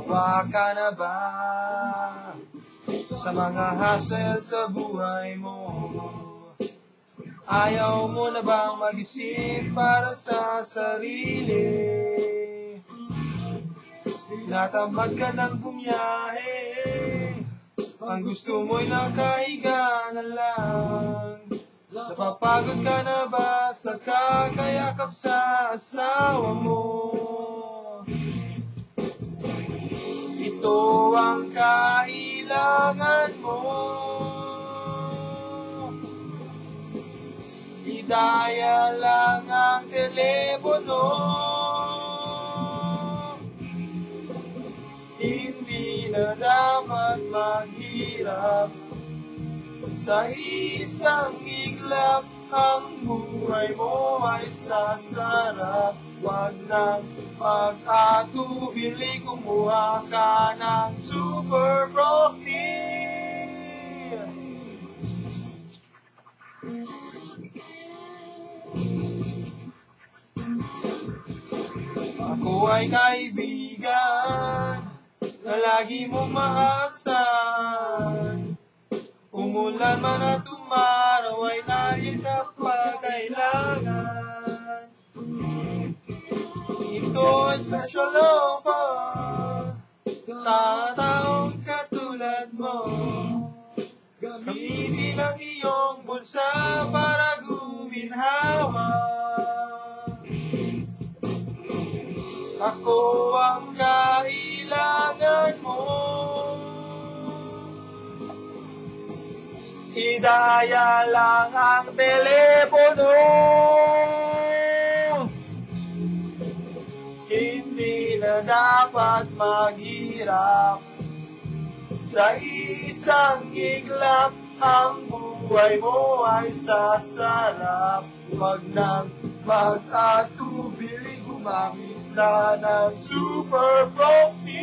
Sawa ka na ba sa mga hassle sa buhay mo? Ayaw mo na bang mag-isip para sa sarili? Natamad ka ng bumiyahe, ang gusto mo'y nakahiga na lang. Napapagod ka na ba sa kakayakap sa asawa mo? Ito ang kailangan mo. Idaya lang ang telepono. Hindi na dapat maghirap sa isang iglap. Ang buhay mo ay sasarap. Huwag nang mag-atubili, kumuha ka ng Super Proxy. Ako ay kaibigan na lagi mong maasahan. Umulan man at umaraw ay nariyan kapag kailangan. Ito ay special offer sa taong katulad mo. Gamitin ang iyong bulsa para guminhawa. Ako ang kailangan mo. Idaya lang ang telepono. Hindi na dapat maghirap sa isang iglap. Ang buhay mo ay sasarap. Huwag nang mag-atubili, gumamit na ng Super Proxy.